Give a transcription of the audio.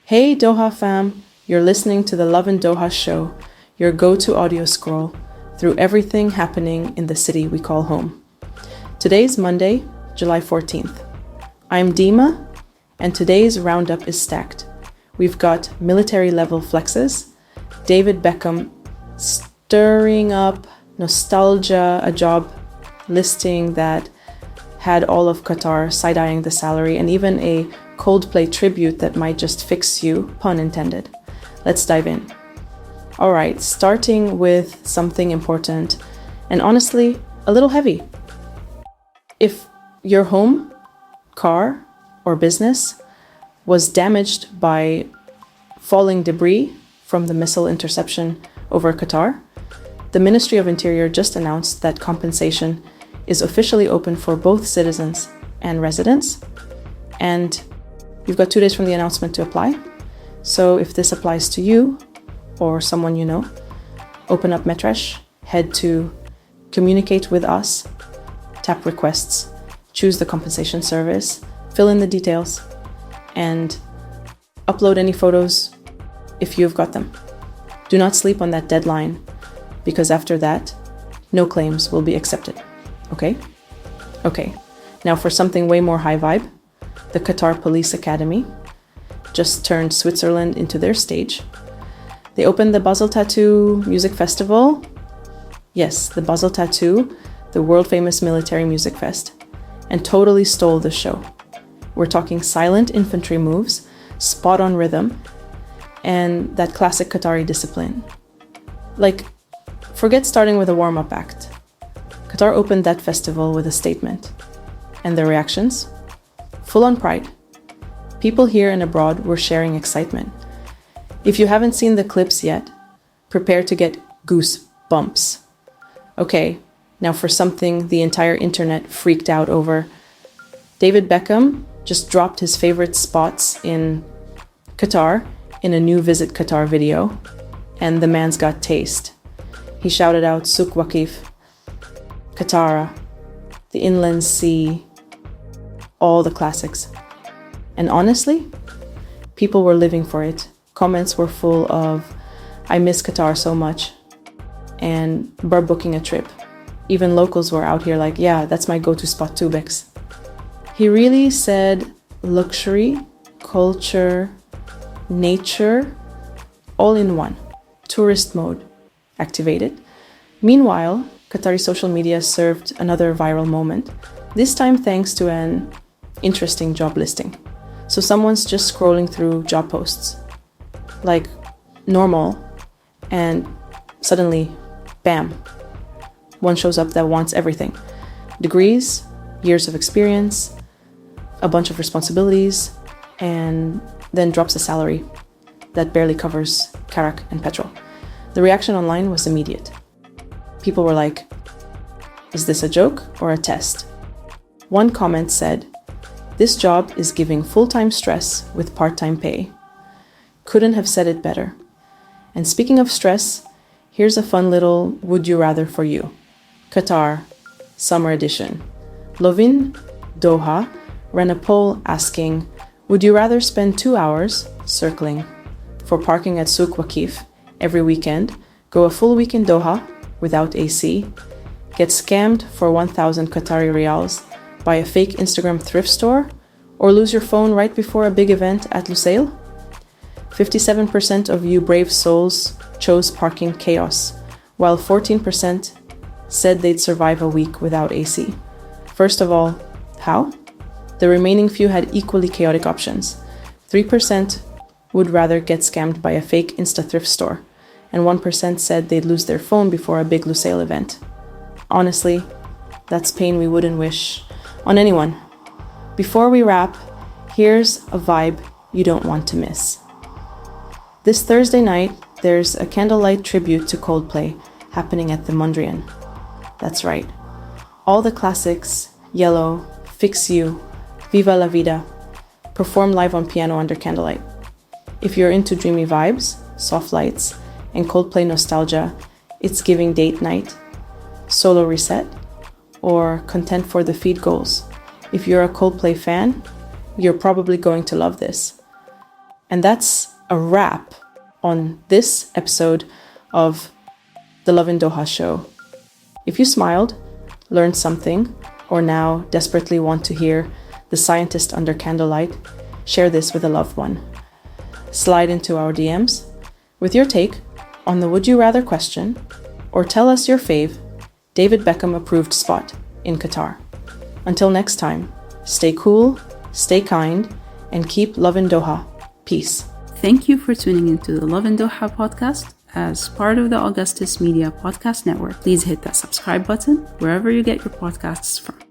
Hey Doha fam, you're listening to the Lovin Doha show, your go-to audio scroll through everything happening in the city we call home. Today's Monday, July 14th. I'm Dima, and today's roundup is stacked. We've got military-level flexes, David Beckham stirring up nostalgia, a job listing that had all of Qatar side-eyeing the salary, and even a Coldplay tribute that might just fix you, pun intended. Let's dive in. All right, starting with something important and honestly a little heavy. If your home, car, or business was damaged by falling debris from the missile interception over Qatar, the Ministry of Interior just announced that compensation is officially open for both citizens and residents, and you've got 2 days from the announcement to apply. So if this applies to you or someone you know, open up Metresh, head to communicate with us, tap requests, choose the compensation service, fill in the details, and upload any photos if you've got them. Do not sleep on that deadline, because after that, no claims will be accepted. Okay? Okay. Now for something way more high vibe, the Qatar Police Academy just turned Switzerland into their stage. They opened the Basel Tattoo Music Festival. Yes, the Basel Tattoo, the world-famous military music fest, and totally stole the show. We're talking silent infantry moves, spot-on rhythm, and that classic Qatari discipline. Like, forget starting with a warm-up act. Qatar opened that festival with a statement. And the reactions? Full on pride. People here and abroad were sharing excitement. If you haven't seen the clips yet, prepare to get goosebumps. Okay, now for something the entire internet freaked out over. David Beckham just dropped his favorite spots in Qatar in a new Visit Qatar video, and the man's got taste. He shouted out Souq Waqif, Qatar, the Inland Sea, all the classics. And honestly, people were living for it. Comments were full of, I miss Qatar so much, and we're booking a trip. Even locals were out here like, yeah, that's my go-to spot too, Bex. He really said luxury, culture, nature, all in one. Tourist mode activated. Meanwhile, Qatari social media served another viral moment, this time thanks to an interesting job listing. So someone's just scrolling through job posts, like normal, and suddenly, bam, one shows up that wants everything. Degrees, years of experience, a bunch of responsibilities, and then drops a salary that barely covers karak and petrol. The reaction online was immediate. People were like, is this a joke or a test? One comment said, this job is giving full-time stress with part-time pay. Couldn't have said it better. And speaking of stress, here's a fun little would you rather for you. Qatar, summer edition. Lovin Doha ran a poll asking, would you rather spend 2 hours circling for parking at Souq Waqif every weekend, go a full week in Doha without AC, get scammed for 1,000 Qatari riyals by a fake Instagram thrift store, or lose your phone right before a big event at Lusail? 57% of you brave souls chose parking chaos, while 14% said they'd survive a week without AC. First of all, how? The remaining few had equally chaotic options. 3% would rather get scammed by a fake Insta thrift store, and 1% said they'd lose their phone before a big Lusail event. Honestly, that's pain we wouldn't wish on anyone. Before we wrap, here's a vibe you don't want to miss. This Thursday night, there's a candlelight tribute to Coldplay happening at the Mondrian. That's right. All the classics, Yellow, Fix You, Viva la Vida, perform live on piano under candlelight. If you're into dreamy vibes, soft lights, and Coldplay nostalgia, it's giving date night, solo reset, or content for the feed goals. If you're a Coldplay fan, you're probably going to love this. And that's a wrap on this episode of the Lovin Doha show. If you smiled, learned something, or now desperately want to hear the scientist under candlelight, share this with a loved one. Slide into our DMs with your take on the would you rather question, or tell us your fave David Beckham approved spot in Qatar. Until next time, stay cool, stay kind, and keep Lovin Doha. Peace. Thank you for tuning into the Lovin Doha podcast as part of the Augustus Media Podcast Network. Please hit that subscribe button wherever you get your podcasts from.